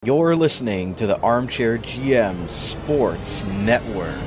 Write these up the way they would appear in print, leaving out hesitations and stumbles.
You're listening to the Armchair GM Sports Network.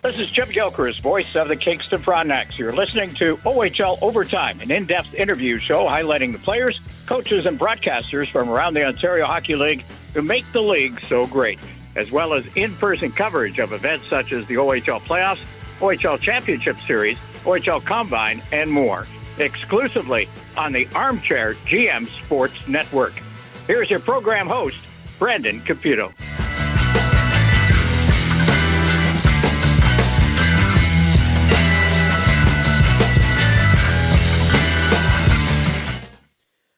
This is Chip Gilchrist, voice of the Kingston Frontenacs. You're listening to OHL Overtime, an in-depth interview show highlighting the players, coaches, and broadcasters from around the Ontario Hockey League who make the league so great, as well as in-person coverage of events such as the OHL Playoffs, OHL Championship Series, OHL Combine, and more, exclusively on the Armchair GM Sports Network. Here's your program host, Brandon Caputo.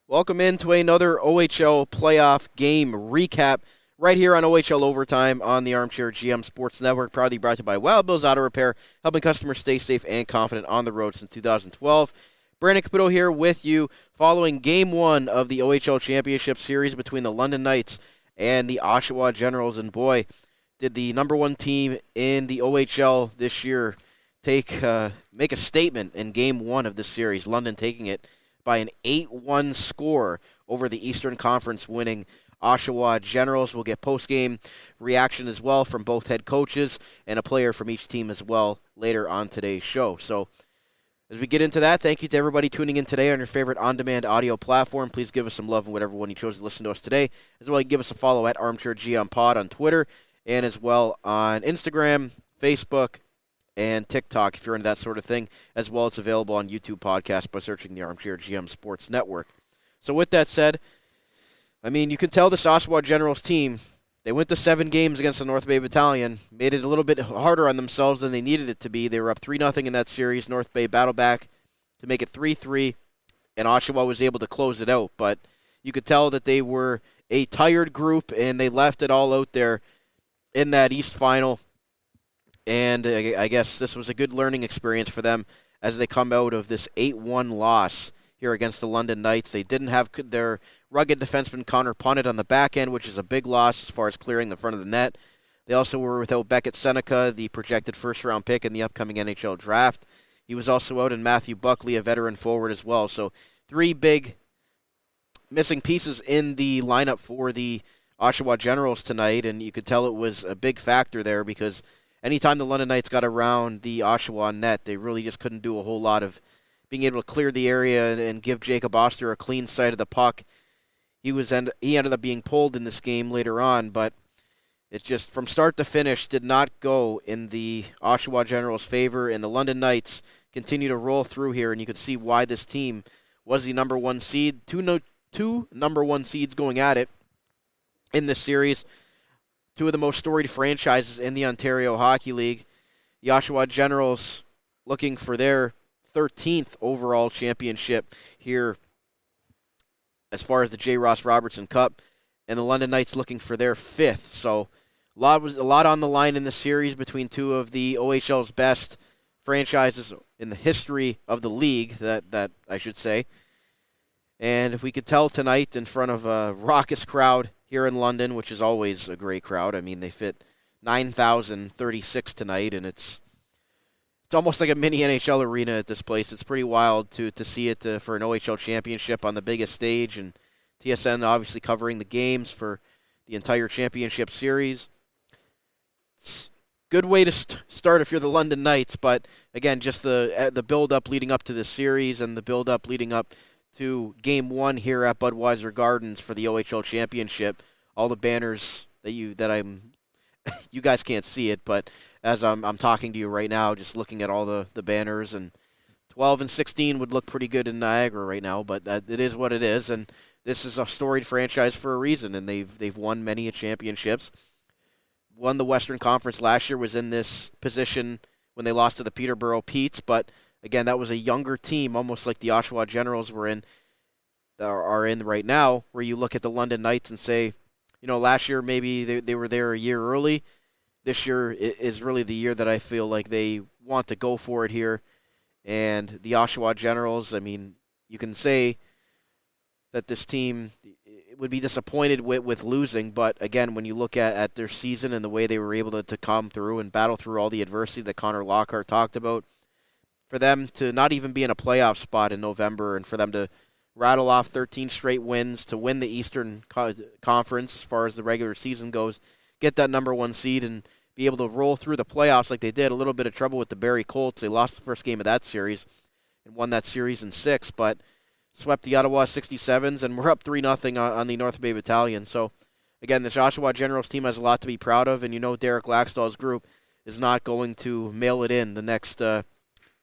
Welcome into another OHL playoff game recap right here on OHL Overtime on the Armchair GM Sports Network, proudly brought to you by Wild Bill's Auto Repair, helping customers stay safe and confident on the road since 2012. Brandon Caputo here with you following Game 1 of the OHL Championship Series between the London Knights and the Oshawa Generals. And boy, did the number one team in the OHL this year make a statement in Game 1 of this series, London taking it by an 8-1 score over the Eastern Conference winning Oshawa Generals. We'll get post-game reaction as well from both head coaches and a player from each team as well later on today's show. So as we get into that, thank you to everybody tuning in today on your favorite on-demand audio platform. Please give us some love in whatever one you chose to listen to us today. As well, you can give us a follow at Armchair GM Pod on Twitter and as well on Instagram, Facebook, and TikTok if you're into that sort of thing, as well as available on YouTube podcast by searching the Armchair GM Sports Network. So with that said, I mean, you can tell this Oshawa Generals team, they went to 7 games against the North Bay Battalion, made it a little bit harder on themselves than they needed it to be. They were up 3-0 in that series. North Bay battled back to make it 3-3, and Oshawa was able to close it out. But you could tell that they were a tired group, and they left it all out there in that East Final. And I guess this was a good learning experience for them as they come out of this 8-1 loss here against the London Knights. They didn't have their rugged defenseman Connor Punnet on the back end, which is a big loss as far as clearing the front of the net. They also were without Beckett Seneca, the projected first-round pick in the upcoming NHL draft. He was also out, in Matthew Buckley, a veteran forward as well. So 3 big missing pieces in the lineup for the Oshawa Generals tonight, and you could tell it was a big factor there because anytime the London Knights got around the Oshawa net, they really just couldn't do a whole lot of being able to clear the area and give Jacob Oster a clean sight of the puck. He ended up being pulled in this game later on, but it just, from start to finish, did not go in the Oshawa Generals' favor, and the London Knights continue to roll through here, and you can see why this team was the number 1 seed. Two number 1 seeds going at it in this series. 2 of the most storied franchises in the Ontario Hockey League. The Oshawa Generals looking for their 13th overall championship here as far as the J. Ross Robertson Cup, and the London Knights looking for their 5th. So a lot on the line in the series between 2 of the OHL's best franchises in the history of the league, that I should say. And we could tell tonight in front of a raucous crowd here in London, which is always a great crowd. I mean, they fit 9,036 tonight, and it's almost like a mini NHL arena at this place. It's pretty wild to see it for an OHL championship on the biggest stage, and TSN obviously covering the games for the entire championship series. It's a good way to start if you're the London Knights, but again, just the build-up leading up to this series and the build-up leading up to Game 1 here at Budweiser Gardens for the OHL Championship. All the banners you guys can't see it, but as I'm talking to you right now, just looking at all the banners, and 12 and 16 would look pretty good in Niagara right now, but it is what it is, and this is a storied franchise for a reason, and they've won many championships. Won the Western Conference last year, was in this position when they lost to the Peterborough Petes, but again, that was a younger team, almost like the Oshawa Generals are in right now, where you look at the London Knights and say, you know, last year maybe they were there a year early. This year is really the year that I feel like they want to go for it here And the Oshawa Generals, I mean, you can say that this team would be disappointed with losing, but again, when you look at their season and the way they were able to come through and battle through all the adversity that Connor Lockhart talked about, for them to not even be in a playoff spot in November and for them to rattle off 13 straight wins to win the Eastern Conference as far as the regular season goes, get that number 1 seed and be able to roll through the playoffs like they did. A little bit of trouble with the Barrie Colts. They lost the first game of that series and won that series in 6, but swept the Ottawa 67s, and we're up 3-0 on the North Bay Battalion. So, again, this Oshawa Generals team has a lot to be proud of, and you know Derek Laxdal's group is not going to mail it in the next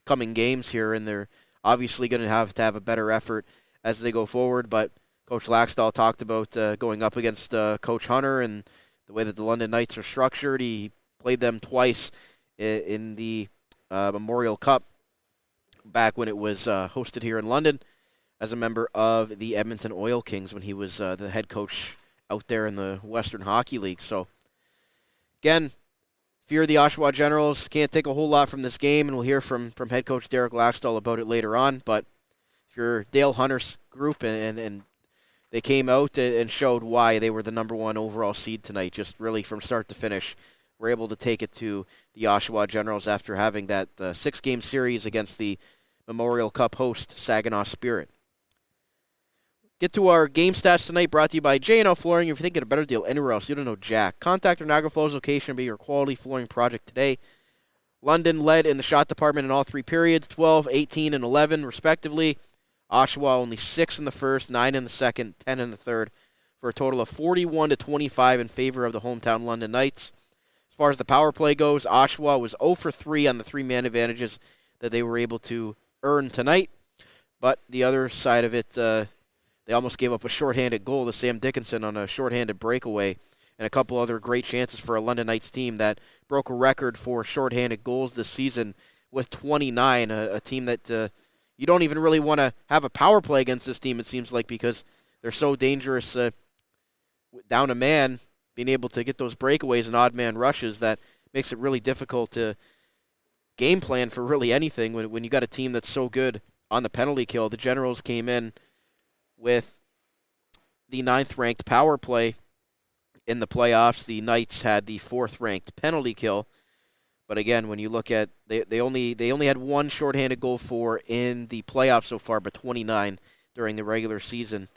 coming games here, and they're obviously going to have a better effort as they go forward. But Coach Laxdal talked about going up against Coach Hunter and the way that the London Knights are structured. He played them twice in the Memorial Cup back when it was hosted here in London, as a member of the Edmonton Oil Kings when he was the head coach out there in the Western Hockey League. So, again, if you're the Oshawa Generals, can't take a whole lot from this game, and we'll hear from head coach Derek Laxdal about it later on. But if you're Dale Hunter's group and they came out and showed why they were the number 1 overall seed tonight, just really from start to finish, were able to take it to the Oshawa Generals after having that 6-game series against the Memorial Cup host Saginaw Spirit. Get to our game stats tonight, brought to you by J&L Flooring. If you're thinking a better deal anywhere else, you don't know Jack. Contact our Niagara Falls location to be your quality flooring project today. London led in the shot department in all 3 periods, 12, 18, and 11, respectively. Oshawa only 6 in the first, 9 in the second, 10 in the third, for a total of 41-25 in favor of the hometown London Knights. As far as the power play goes, Oshawa was 0 for 3 on the 3-man advantages that they were able to earn tonight. But the other side of it, they almost gave up a shorthanded goal to Sam Dickinson on a shorthanded breakaway, and a couple other great chances for a London Knights team that broke a record for shorthanded goals this season with 29, a team that you don't even really want to have a power play against this team, it seems like, because they're so dangerous down a man, being able to get those breakaways and odd man rushes that makes it really difficult to game plan for really anything when you got a team that's so good on the penalty kill. The Generals came in with the 9th-ranked power play in the playoffs. The Knights had the 4th-ranked penalty kill. But again, when you look at they only had 1 shorthanded goal for in the playoffs so far, but 29 during the regular season.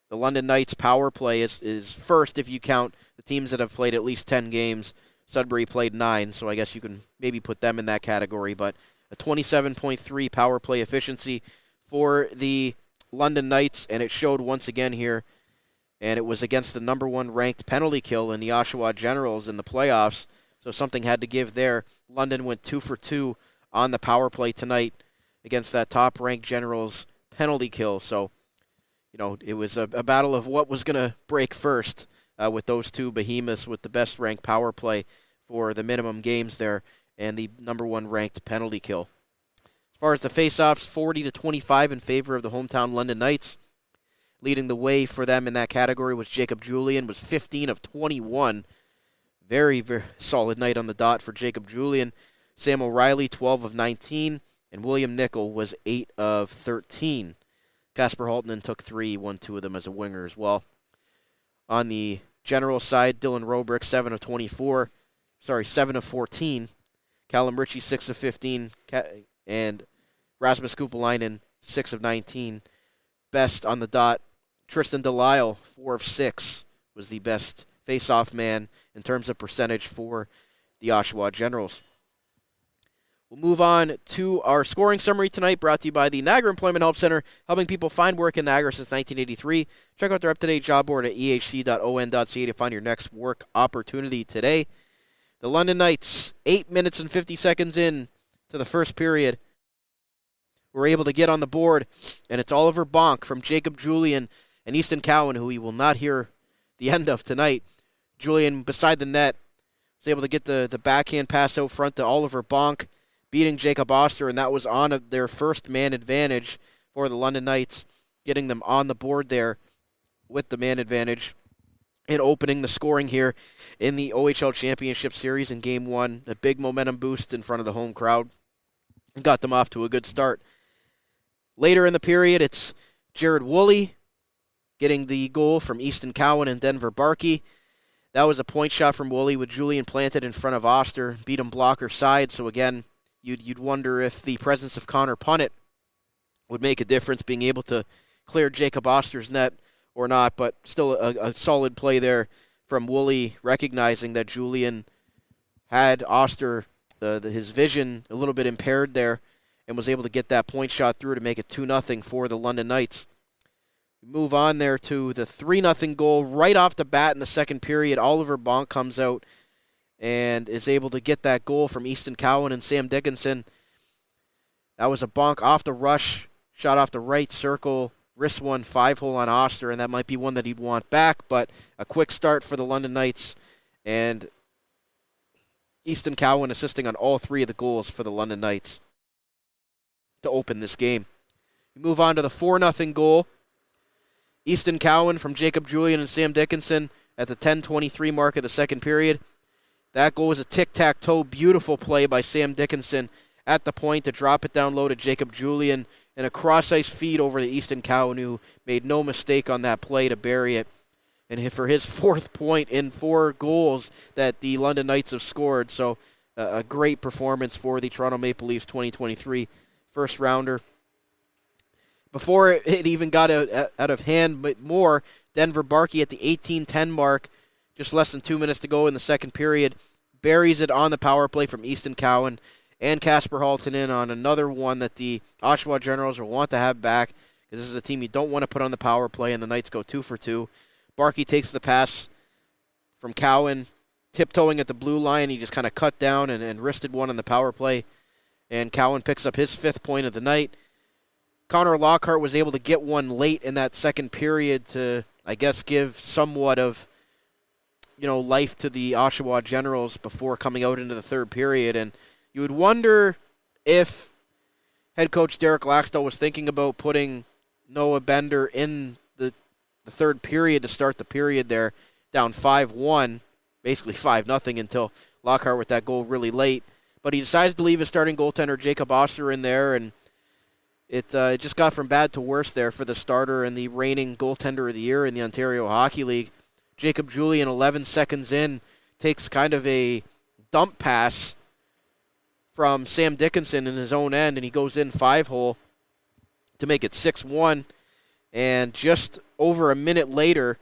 The London Knights power play is first if you count the teams that have played at least 10 games. Sudbury played 9, so I guess you can maybe put them in that category. But a 27.3 power play efficiency for the London Knights, and it showed once again here, and it was against the number 1 ranked penalty kill in the Oshawa Generals in the playoffs, so something had to give there. London went 2 for 2 on the power play tonight against that top-ranked Generals penalty kill, so it was a battle of what was going to break first with those 2 behemoths with the best-ranked power play for the minimum games there and the number 1 ranked penalty kill. As far as the face-offs, 40-25 in favor of the hometown London Knights. Leading the way for them in that category was Jacob Julian, was 15 of 21. Very, very solid night on the dot for Jacob Julian. Sam O'Reilly, 12 of 19, and William Nickel was 8 of 13. Casper Haltonen took 3, won 2 of them as a winger as well. On the general side, Dylan Robrick, 7 of 14. Callum Ritchie, 6 of 15, and Rasmus Kupalainen, 6 of 19. Best on the dot, Tristan Delisle, 4 of 6, was the best face-off man in terms of percentage for the Oshawa Generals. We'll move on to our scoring summary tonight, brought to you by the Niagara Employment Help Center, helping people find work in Niagara since 1983. Check out their up-to-date job board at ehc.on.ca to find your next work opportunity today. The London Knights, 8 minutes and 50 seconds in to the first period, were able to get on the board, and it's Oliver Bonk from Jacob Julian and Easton Cowan, who we will not hear the end of tonight. Julian, beside the net, was able to get the backhand pass out front to Oliver Bonk, beating Jacob Oster, and that was on their first man advantage for the London Knights, getting them on the board there with the man advantage and opening the scoring here in the OHL Championship Series in Game 1. A big momentum boost in front of the home crowd. and got them off to a good start. Later in the period, it's Jared Woolley getting the goal from Easton Cowan and Denver Barkey. That was a point shot from Woolley with Julian planted in front of Oster, beat him blocker side. So again, you'd wonder if the presence of Connor Punnett would make a difference, being able to clear Jacob Oster's net or not. But still a solid play there from Woolley, recognizing that Julian had Oster, his vision a little bit impaired there, and was able to get that point shot through to make it 2-0 for the London Knights. Move on there to the 3-0 goal right off the bat in the second period. Oliver Bonk comes out and is able to get that goal from Easton Cowan and Sam Dickinson. That was a Bonk off the rush, shot off the right circle, wrist one 5-hole on Oster, and that might be one that he'd want back, but a quick start for the London Knights, and Easton Cowan assisting on all 3 of the goals for the London Knights to open this game. We move on to the 4-0 goal. Easton Cowan from Jacob Julian and Sam Dickinson at the 10:23 mark of the second period. That goal was a tic-tac-toe, beautiful play by Sam Dickinson at the point to drop it down low to Jacob Julian, and a cross-ice feed over to Easton Cowan, who made no mistake on that play to bury it. And for his 4th point in 4 goals that the London Knights have scored. So a great performance for the Toronto Maple Leafs 2023 first rounder. Before it even got out of hand, but more, Denver Barkey at the 18:10 mark, just less than 2 minutes to go in the second period, buries it on the power play from Easton Cowan and Casper Halton in on another one that the Oshawa Generals will want to have back, because this is a team you don't want to put on the power play, and the Knights go 2 for 2. Barkey takes the pass from Cowan, tiptoeing at the blue line. He just kind of cut down and wristed one on the power play, and Cowan picks up his 5th point of the night. Connor Lockhart was able to get one late in that second period to, I guess, give somewhat of, life to the Oshawa Generals before coming out into the third period. And you would wonder if head coach Derek Laxdal was thinking about putting Noah Bender in the third period to start the period there, down 5-1, basically 5-0 until Lockhart with that goal really late. But he decides to leave his starting goaltender Jacob Oster in there, and it just got from bad to worse there for the starter and the reigning goaltender of the year in the Ontario Hockey League. Jacob Julian, 11 seconds in, takes kind of a dump pass from Sam Dickinson in his own end, and he goes in 5-hole to make it 6-1. And just over a minute later,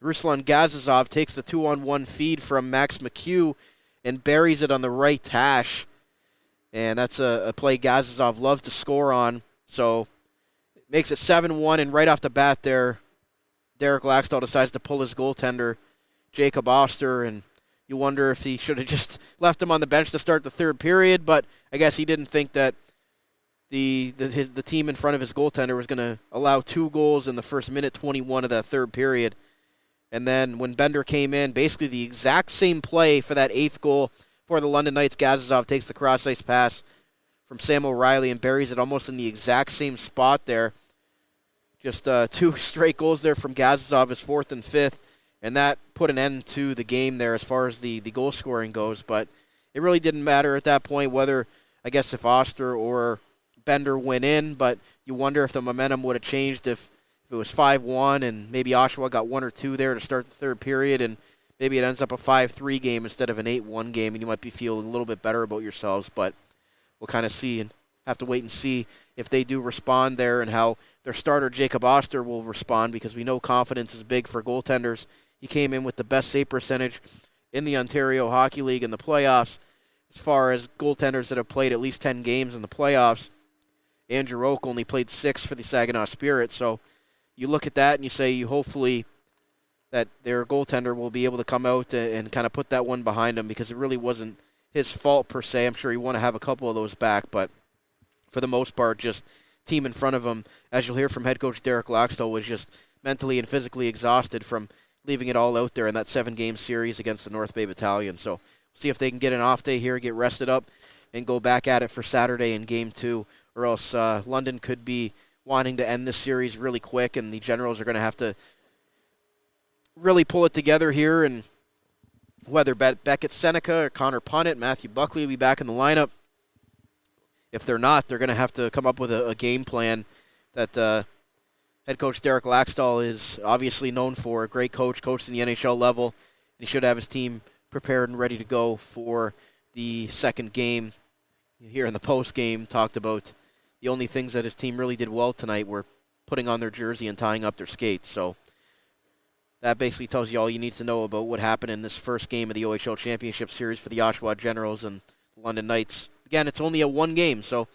Ruslan Gazizov takes the 2-on-1 feed from Max McHugh and buries it on the right hash. And that's a play Gazizov loved to score on. So it makes it 7-1, and right off the bat there, Derek Laxdal decides to pull his goaltender, Jacob Oster, and you wonder if he should have just left him on the bench to start the third period, but I guess he didn't think that the team in front of his goaltender was going to allow 2 goals in the first minute 21 of that third period. And then when Bender came in, basically the exact same play for that 8th goal for the London Knights, Gazizov takes the cross-ice pass from Sam O'Reilly and buries it almost in the exact same spot there. Just 2 straight goals there from Gazizov, his 4th and 5th, and that put an end to the game there as far as the goal scoring goes. But it really didn't matter at that point whether, I guess, if Oster or Bender went in, but you wonder if the momentum would have changed if it was 5-1 and maybe Oshawa got 1 or 2 there to start the third period, and maybe it ends up a 5-3 game instead of an 8-1 game, and you might be feeling a little bit better about yourselves. But we'll kind of see and have to wait and see if they do respond there and how their starter, Jacob Oster, will respond, because we know confidence is big for goaltenders. He came in with the best save percentage in the Ontario Hockey League in the playoffs as far as goaltenders that have played at least 10 games in the playoffs. Andrew Oak only played 6 for the Saginaw Spirit, so you look at that and you say hopefully that their goaltender will be able to come out and kind of put that one behind him, because it really wasn't his fault per se. I'm sure he want to have a couple of those back, but for the most part, just team in front of him, as you'll hear from head coach Derek Laxdal, was just mentally and physically exhausted from leaving it all out there in that 7-game series against the North Bay Battalion. So see if they can get an off day here, get rested up, and go back at it for Saturday in Game 2, or else London could be wanting to end this series really quick, and the Generals are going to have to really pull it together here. And whether Beckett Seneca or Connor Punnett, Matthew Buckley will be back in the lineup, if they're not, they're going to have to come up with a game plan that head coach Derek Laxdal is obviously known for. A great coach in the NHL level. He should have his team prepared and ready to go for the second game. Here in the postgame, talked about the only things that his team really did well tonight were putting on their jersey and tying up their skates. So that basically tells you all you need to know about what happened in this first game of the OHL Championship Series for the Oshawa Generals and the London Knights. Again, it's only a one game, so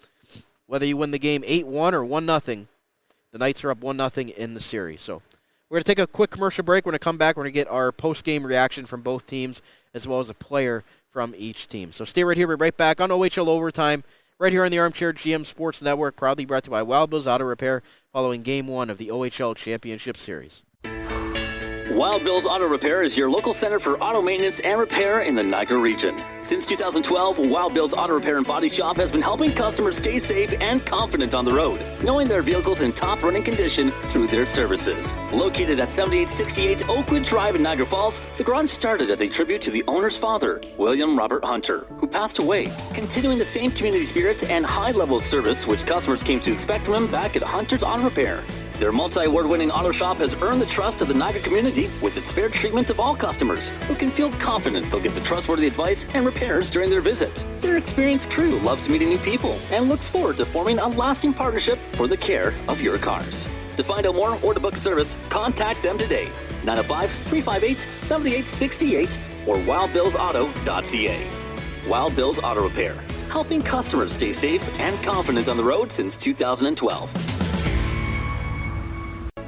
whether you win the game 8-1 or 1-0, the Knights are up 1-0 in the series. So we're going to take a quick commercial break. We're going to come back. We're going to get our post-game reaction from both teams as well as a player from each team. So stay right here. We're right back on OHL Overtime, right here on the Armchair GM Sports Network, proudly brought to you by Wild Bill's Auto Repair following Game 1 of the OHL Championship Series. Wild Bill's Auto Repair is your local center for auto maintenance and repair in the Niagara region. Since 2012, Wild Bill's Auto Repair and Body Shop has been helping customers stay safe and confident on the road, knowing their vehicles in top running condition through their services. Located at 7868 Oakwood Drive in Niagara Falls, the garage started as a tribute to the owner's father, William Robert Hunter, who passed away, continuing the same community spirit and high level of service which customers came to expect from him back at Hunter's Auto Repair. Their multi-award-winning auto shop has earned the trust of the Niagara community with its fair treatment of all customers, who can feel confident they'll get the trustworthy advice and repairs during their visit. Their experienced crew loves meeting new people and looks forward to forming a lasting partnership for the care of your cars. To find out more or to book a service, contact them today. 905-358-7868 or wildbillsauto.ca. Wild Bill's Auto Repair, helping customers stay safe and confident on the road since 2012.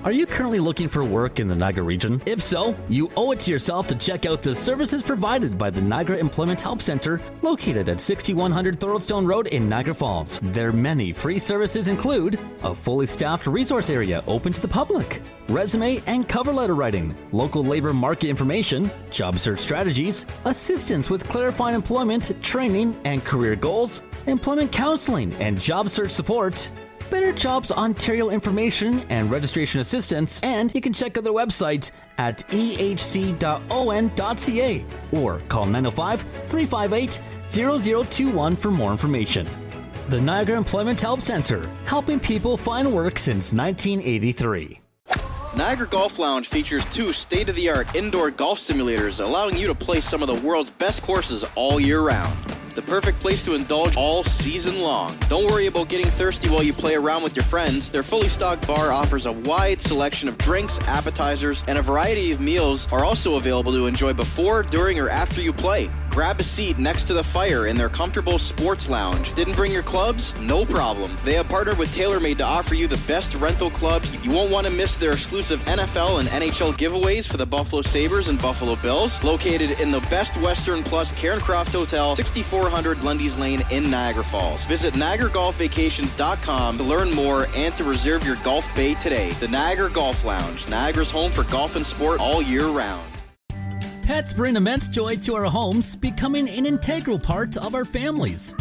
Are you currently looking for work in the Niagara region? If so, you owe it to yourself to check out the services provided by the Niagara Employment Help Center, located at 6100 Thoroldstone Road in Niagara Falls. Their many free services include a fully staffed resource area open to the public, resume and cover letter writing, local labor market information, job search strategies, assistance with clarifying employment, training and career goals, employment counseling and job search support, Better Jobs Ontario information and registration assistance, and you can check out their website at ehc.on.ca or call 905-358-0021 for more information. The Niagara Employment Help Center, helping people find work since 1983. Niagara Golf Lounge features 2 state-of-the-art indoor golf simulators, allowing you to play some of the world's best courses all year round. The perfect place to indulge all season long. Don't worry about getting thirsty while you play around with your friends. Their fully stocked bar offers a wide selection of drinks, appetizers, and a variety of meals are also available to enjoy before, during, or after you play. Grab a seat next to the fire in their comfortable sports lounge. Didn't bring your clubs? No problem. They have partnered with TaylorMade to offer you the best rental clubs. You won't want to miss their exclusive NFL and NHL giveaways for the Buffalo Sabres and Buffalo Bills. Located in the Best Western Plus Cairncroft Hotel, 6400 Lundy's Lane in Niagara Falls. Visit NiagaraGolfVacations.com to learn more and to reserve your golf bay today. The Niagara Golf Lounge, Niagara's home for golf and sport all year round. Pets bring immense joy to our homes, becoming an integral part of our families.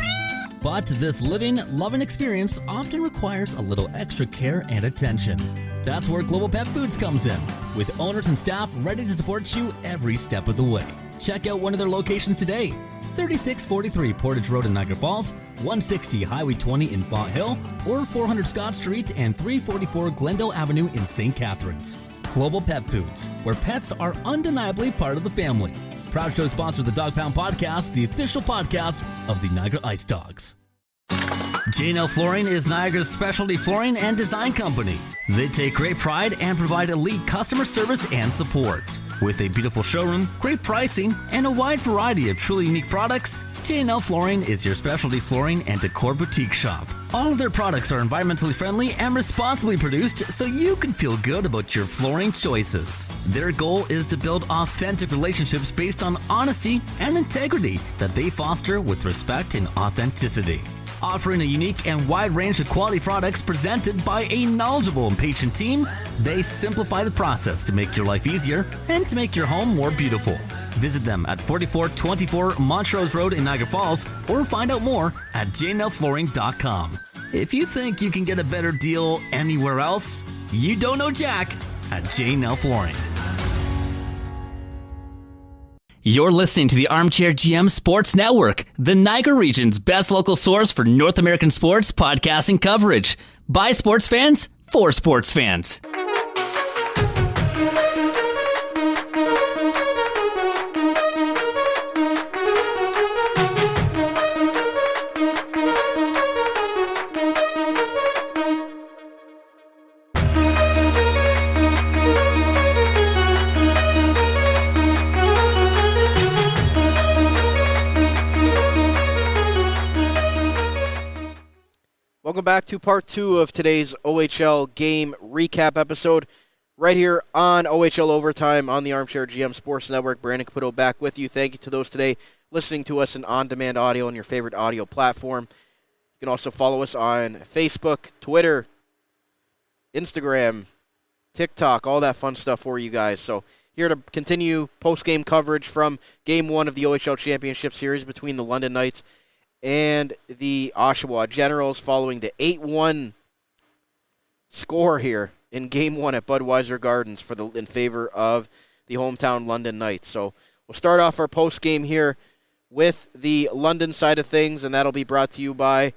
But this living, loving experience often requires a little extra care and attention. That's where Global Pet Foods comes in, with owners and staff ready to support you every step of the way. Check out one of their locations today. 3643 Portage Road in Niagara Falls, 160 Highway 20 in Font Hill, or 400 Scott Street and 344 Glendale Avenue in St. Catharines. Global Pet Foods, where pets are undeniably part of the family. Proud to sponsor the Dog Pound Podcast, the official podcast of the Niagara Ice Dogs. J&L Flooring is Niagara's specialty flooring and design company. They take great pride and provide elite customer service and support. With a beautiful showroom, great pricing, and a wide variety of truly unique products, J&L Flooring is your specialty flooring and decor boutique shop. All of their products are environmentally friendly and responsibly produced so you can feel good about your flooring choices. Their goal is to build authentic relationships based on honesty and integrity that they foster with respect and authenticity. Offering a unique and wide range of quality products presented by a knowledgeable and patient team, they simplify the process to make your life easier and to make your home more beautiful. Visit them at 4424 Montrose Road in Niagara Falls or find out more at jnlflooring.com. If you think you can get a better deal anywhere else, you don't know Jack at J&L Flooring. You're listening to the Armchair GM Sports Network, the Niagara region's best local source for North American sports podcasting coverage. By sports fans, for sports fans. Welcome back to part 2 of today's OHL game recap episode right here on OHL Overtime on the Armchair GM Sports Network. Brandon Caputo back with you. Thank you to those today listening to us in on-demand audio on your favorite audio platform. You can also follow us on Facebook, Twitter, Instagram, TikTok, all that fun stuff for you guys. So here to continue post-game coverage from Game 1 of the OHL Championship Series between the London Knights and the Oshawa Generals following the 8-1 score here in Game 1 at Budweiser Gardens in favor of the hometown London Knights. So we'll start off our post-game here with the London side of things, and that'll be brought to you by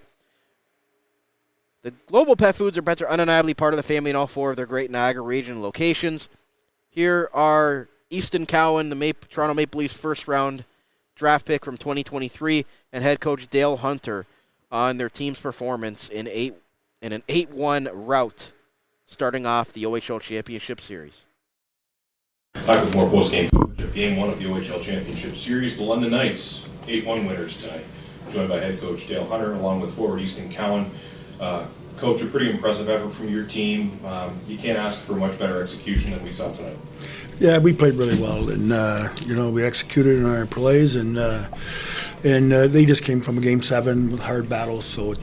the Global Pet Foods. Our pets are undeniably part of the family in all 4 of their great Niagara region locations. Here are Easton Cowan, the Toronto Maple Leafs first-round draft pick from 2023, and head coach Dale Hunter on their team's performance in an 8-1 rout starting off the OHL Championship Series. Back with more post-game coverage of Game 1 of the OHL Championship Series. The London Knights, 8-1 winners tonight, joined by head coach Dale Hunter along with forward Easton Cowan. Coach, a pretty impressive effort from your team. You can't ask for much better execution than we saw tonight. Yeah, we played really well, and we executed in our plays, and they just came from a Game 7 with hard battles, so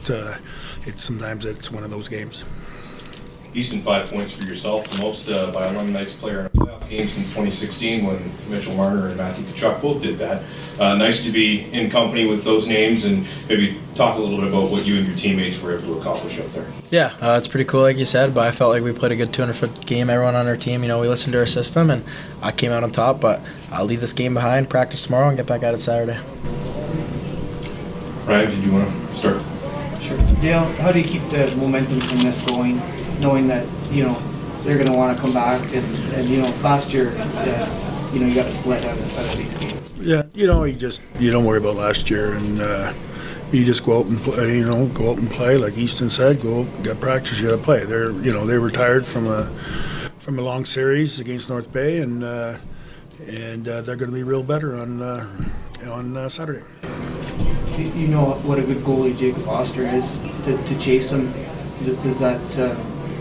sometimes it's one of those games. Easton, 5 points for yourself, the most by a London Knights player in a playoff game since 2016 when Mitchell Marner and Matthew Tkachuk both did that. Nice to be in company with those names and maybe talk a little bit about what you and your teammates were able to accomplish up there. Yeah, it's pretty cool, like you said, but I felt like we played a good 200-foot game. Everyone on our team, we listened to our system, and I came out on top, but I'll leave this game behind, practice tomorrow, and get back at it Saturday. Ryan, did you want to start? Sure. Dale, how do you keep the momentum from this going, knowing that, they're going to want to come back, and last year, you got a split out of these games? Yeah, you don't worry about last year, and you just go out and play, like Easton said, go get practice, you got to play. They retired from a long series against North Bay, and they're going to be real better on Saturday. You know what a good goalie Jacob Oster is to chase him.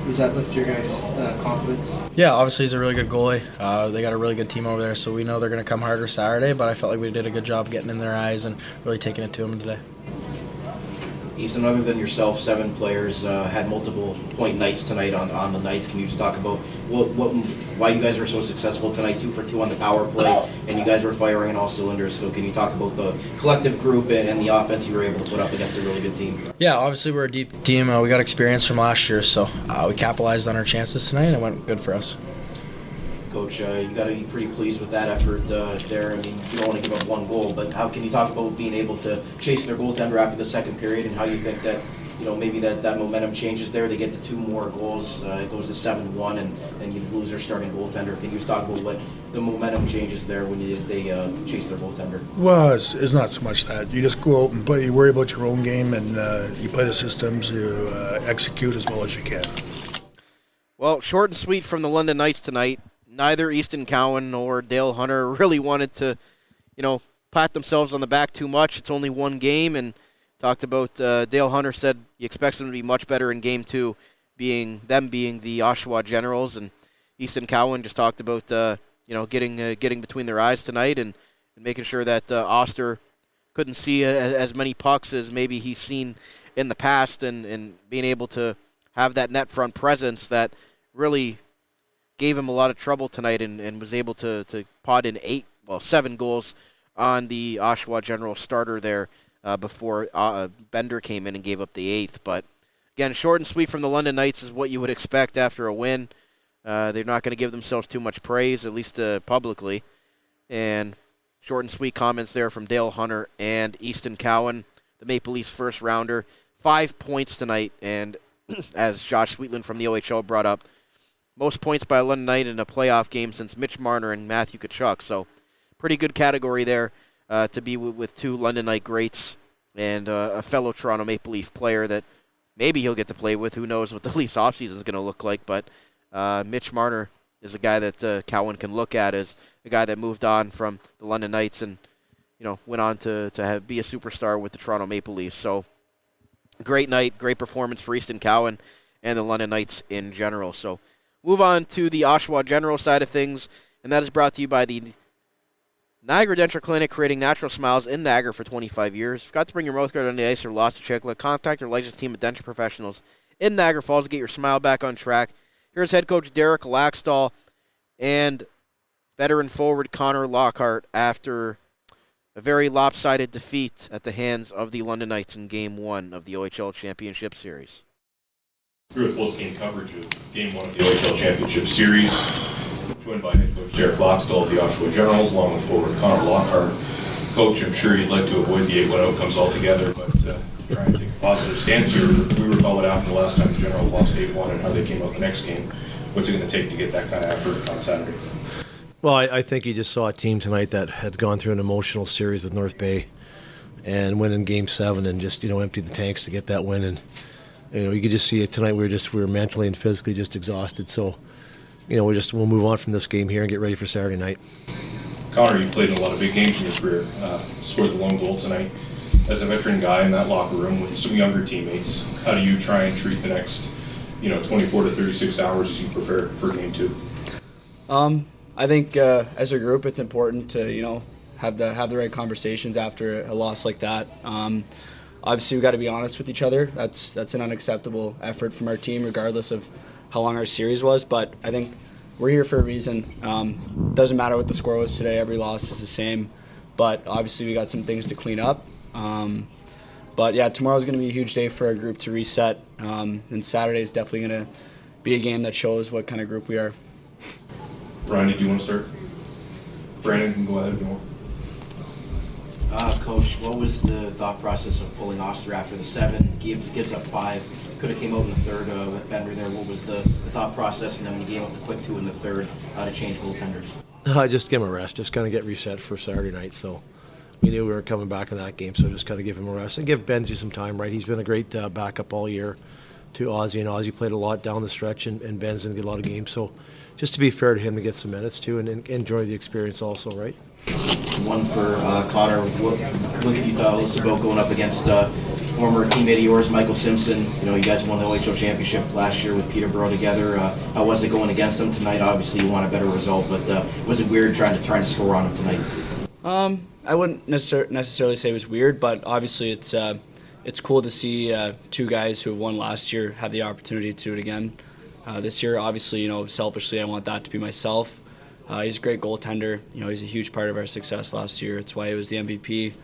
Does that lift your guys' confidence? Yeah, obviously he's a really good goalie. They got a really good team over there, so we know they're going to come harder Saturday, but I felt like we did a good job getting in their eyes and really taking it to them today. Easton, other than yourself, 7 players had multiple point nights tonight on the Knights. Can you just talk about why you guys were so successful tonight, 2 for 2 on the power play, and you guys were firing on all cylinders? So can you talk about the collective group and the offense you were able to put up against a really good team? Yeah, obviously we're a deep team. We got experience from last year, so we capitalized on our chances tonight, and it went good for us. Coach, you got to be pretty pleased with that effort there. I mean, you don't want to give up 1 goal, but how can you talk about being able to chase their goaltender after the second period, and how you think that, maybe that momentum changes there? They get to 2 more goals, it goes to 7-1, and you lose their starting goaltender. Can you just talk about what the momentum changes there when they chase their goaltender? Well, it's not so much that. You just go out and play, you worry about your own game, and you play the systems, you execute as well as you can. Well, short and sweet from the London Knights tonight. Neither Easton Cowan nor Dale Hunter really wanted to, pat themselves on the back too much. It's only 1 game, and talked about Dale Hunter said he expects them to be much better in Game 2, being the Oshawa Generals, and Easton Cowan just talked about getting between their eyes tonight and making sure that Oster couldn't see as many pucks as maybe he's seen in the past, and being able to have that net front presence that really gave him a lot of trouble tonight, and was able to pot in 7 goals on the Oshawa General starter there before Bender came in and gave up the 8th. But again, short and sweet from the London Knights is what you would expect after a win. They're not going to give themselves too much praise, at least publicly. And Short and sweet comments there from Dale Hunter and Easton Cowan, the Maple Leafs first rounder. 5 points tonight, and as Josh Sweetland from the OHL brought up, most points by a London Knight in a playoff game since Mitch Marner and Matthew Tkachuk. So pretty good category there to be with two London Knight greats and a fellow Toronto Maple Leaf player that maybe he'll get to play with. Who knows what the Leafs offseason is going to look like, but Mitch Marner is a guy that Cowan can look at as a guy that moved on from the London Knights and went on to be a superstar with the Toronto Maple Leafs. So great night, great performance for Easton Cowan and the London Knights in general. So move on to the Oshawa Generals side of things, and that is brought to you by the Niagara Denture Clinic, creating natural smiles in Niagara for 25 years. Forgot to bring your mouth guard on the ice or lost a checklet? Contact our licensed team of denture professionals in Niagara Falls to get your smile back on track. Here's head coach Derek Laxdal and veteran forward Connor Lockhart after a very lopsided defeat at the hands of the London Knights in Game 1 of the OHL Championship Series. We're with post-game coverage of Game 1 of the OHL Championship Series, joined by head coach Derek Laxdal of the Oshawa Generals, along with forward Connor Lockhart. Coach, I'm sure you'd like to avoid the 8-1 outcomes altogether, but try and take a positive stance here. We recall what happened the last time the Generals lost 8-1 and how they came out the next game. What's it going to take to get that kind of effort on Saturday? Well, I think you just saw a team tonight that has gone through an emotional series with North Bay and win in Game 7 and just, empty the tanks to get that win. And, you could just see it tonight. We were mentally and physically just exhausted. So, we'll move on from this game here and get ready for Saturday night. Connor, you've played in a lot of big games in your career. Scored the lone goal tonight. As a veteran guy in that locker room with some younger teammates, how do you try and treat the next, 24 to 36 hours as you prepare for Game 2? I think as a group, it's important to have the right conversations after a loss like that. Obviously, we got to be honest with each other. That's an unacceptable effort from our team, regardless of how long our series was. But I think we're here for a reason. Doesn't matter what the score was today. Every loss is the same. But obviously, we got some things to clean up. But yeah, tomorrow's going to be a huge day for our group to reset. And Saturday is definitely going to be a game that shows what kind of group we are. Ryan, do you want to start? Brandon can go ahead if you want. Coach, what was the thought process of pulling Oster after the 7, gives up 5, could have came out in the third with Bender there? What was the thought process, and then when you gave up the quick 2 in the third, how to change goaltenders? I just give him a rest, just kind of get reset for Saturday night. So we knew we were coming back in that game, so just kind of give him a rest and give Benzie some time, right? He's been a great backup all year to Ozzy, and Ozzy played a lot down the stretch, and Ben's going to get a lot of games. So just to be fair to him to get some minutes too and enjoy the experience also, right? One for Connor. What can you tell us about going up against former teammate of yours, Michael Simpson? You guys won the OHL Championship last year with Peterborough together. How was it going against them tonight? Obviously, you want a better result, but was it weird trying to score on him tonight? I wouldn't necessarily say it was weird, but obviously it's cool to see 2 guys who have won last year have the opportunity to do it again this year. Obviously, selfishly, I want that to be myself. He's a great goaltender. He's a huge part of our success last year. It's why he was the MVP.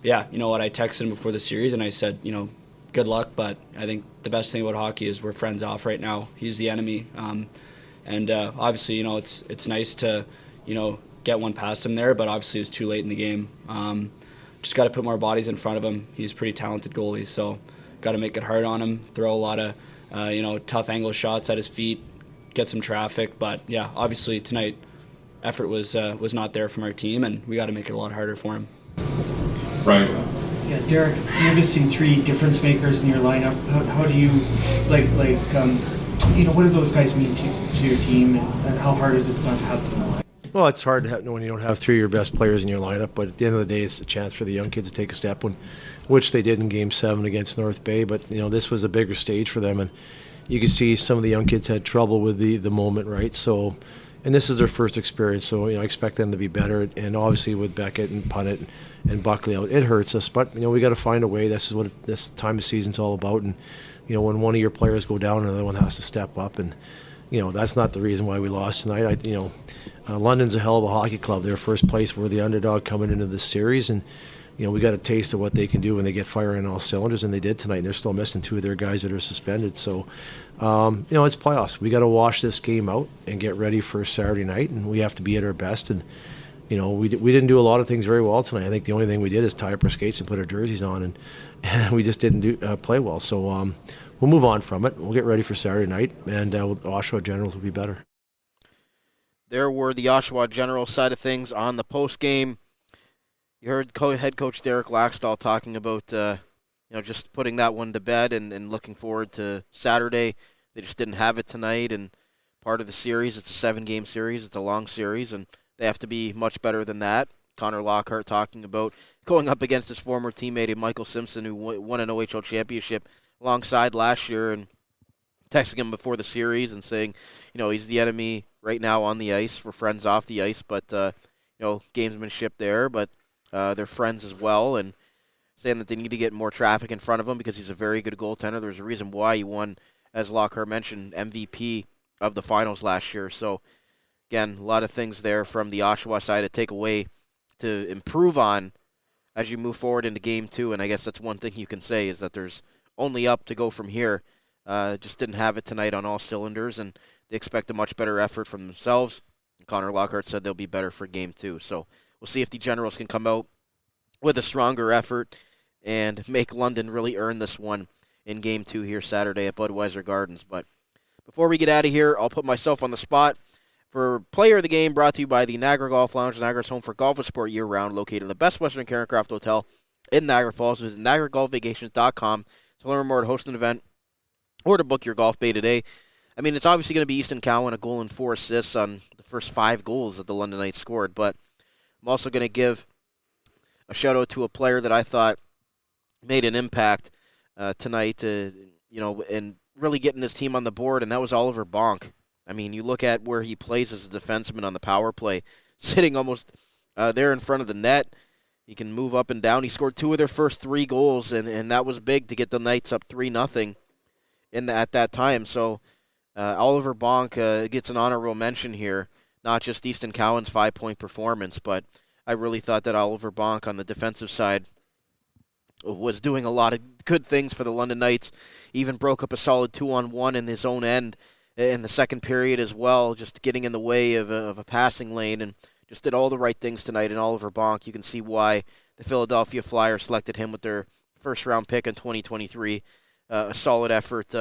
Yeah, you know what? I texted him before the series and I said, good luck, but I think the best thing about hockey is we're friends off right now. He's the enemy. And obviously, it's nice to, get one past him there, but obviously it was too late in the game. Just got to put more bodies in front of him. He's a pretty talented goalie, so got to make it hard on him, throw a lot of, tough angle shots at his feet, get some traffic. But yeah, obviously tonight, effort was not there from our team, and we got to make it a lot harder for him. Right. Yeah, Derek, you're missing 3 difference makers in your lineup. How do you what do those guys mean to your team, and how hard is it not to have them in the lineup? Well, it's hard to have, when you don't have 3 of your best players in your lineup, but at the end of the day, it's a chance for the young kids to take a step, which they did in Game 7 against North Bay. But this was a bigger stage for them, and you could see some of the young kids had trouble with the moment, right? So, and this is their first experience, so I expect them to be better. And obviously with Beckett and Punnett and Buckley out, it hurts us. But we got to find a way. This is what this time of season's all about. And when one of your players go down, another one has to step up. And that's not the reason why we lost tonight. London's a hell of a hockey club. They're first place. We're the underdog coming into this series, and we got a taste of what they can do when they get firing on all cylinders, and they did tonight. And they're still missing 2 of their guys that are suspended. So, it's playoffs. We got to wash this game out and get ready for Saturday night, and we have to be at our best. And we didn't do a lot of things very well tonight. I think the only thing we did is tie up our skates and put our jerseys on, and we just didn't play well. So we'll move on from it. We'll get ready for Saturday night, and Oshawa Generals will be better. There were the Oshawa Generals side of things on the post game. You heard head coach Derek Laxdal talking about just putting that one to bed and looking forward to Saturday. They just didn't have it tonight, and part of the series, it's a 7-game series. It's a long series, and they have to be much better than that. Connor Lockhart talking about going up against his former teammate Michael Simpson, who won an OHL championship alongside last year, and texting him before the series and saying, he's the enemy right now on the ice. We're friends off the ice, but, gamesmanship there, but they're friends as well, and saying that they need to get more traffic in front of him because he's a very good goaltender. There's a reason why he won, as Lockhart mentioned, MVP of the finals last year. So, again, a lot of things there from the Oshawa side to take away, to improve on as you move forward into Game 2, and I guess that's one thing you can say is that there's only up to go from here. Just didn't have it tonight on all cylinders, and they expect a much better effort from themselves. Connor Lockhart said they'll be better for Game 2. So we'll see if the Generals can come out with a stronger effort and make London really earn this one in Game 2 here Saturday at Budweiser Gardens. But before we get out of here, I'll put myself on the spot for Player of the Game, brought to you by the Niagara Golf Lounge. Niagara's home for golf and sport year-round, located in the best Western Care and Craft Hotel in Niagara Falls. Visit NiagaraGolfVacations.com to learn more, to host an event, or to book your golf bay today. I mean, it's obviously going to be Easton Cowan, a goal and 4 assists on the first 5 goals that the London Knights scored. But I'm also going to give a shout-out to a player that I thought made an impact tonight, and really getting his team on the board, and that was Oliver Bonk. I mean, you look at where he plays as a defenseman on the power play, sitting almost there in front of the net. He can move up and down. He scored 2 of their first 3 goals, and that was big to get the Knights up 3-0 at that time. So Oliver Bonk gets an honorable mention here, not just Easton Cowan's 5-point performance, but I really thought that Oliver Bonk on the defensive side was doing a lot of good things for the London Knights. Even broke up a solid 2-on-1 in his own end in the second period as well, just getting in the way of a passing lane, and just did all the right things tonight. And Oliver Bonk, you can see why the Philadelphia Flyers selected him with their first-round pick in 2023. A solid effort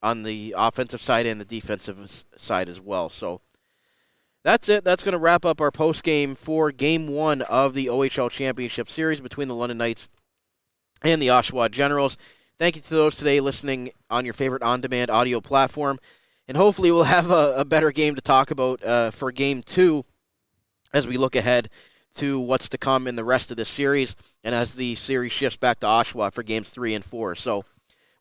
on the offensive side and the defensive side as well. So that's it. That's going to wrap up our post-game for Game 1 of the OHL Championship Series between the London Knights and the Oshawa Generals. Thank you to those today listening on your favorite on-demand audio platform. And hopefully we'll have a better game to talk about for Game 2 as we look ahead to what's to come in the rest of this series and as the series shifts back to Oshawa for Games 3 and 4. So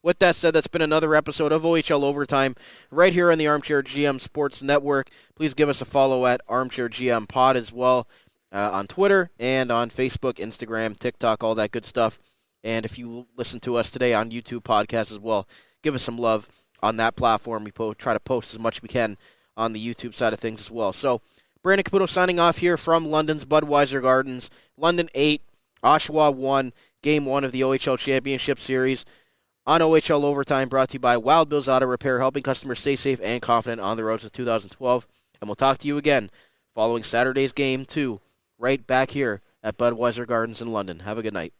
with that said, that's been another episode of OHL Overtime right here on the Armchair GM Sports Network. Please give us a follow at Armchair GM Pod as well on Twitter and on Facebook, Instagram, TikTok, all that good stuff. And if you listen to us today on YouTube podcast as well, give us some love on that platform. We try to post as much as we can on the YouTube side of things as well. So Brandon Caputo signing off here from London's Budweiser Gardens. London 8, Oshawa 1, Game 1 of the OHL Championship Series on OHL Overtime, brought to you by Wild Bill's Auto Repair, helping customers stay safe and confident on the road since 2012. And we'll talk to you again following Saturday's Game 2 right back here at Budweiser Gardens in London. Have a good night.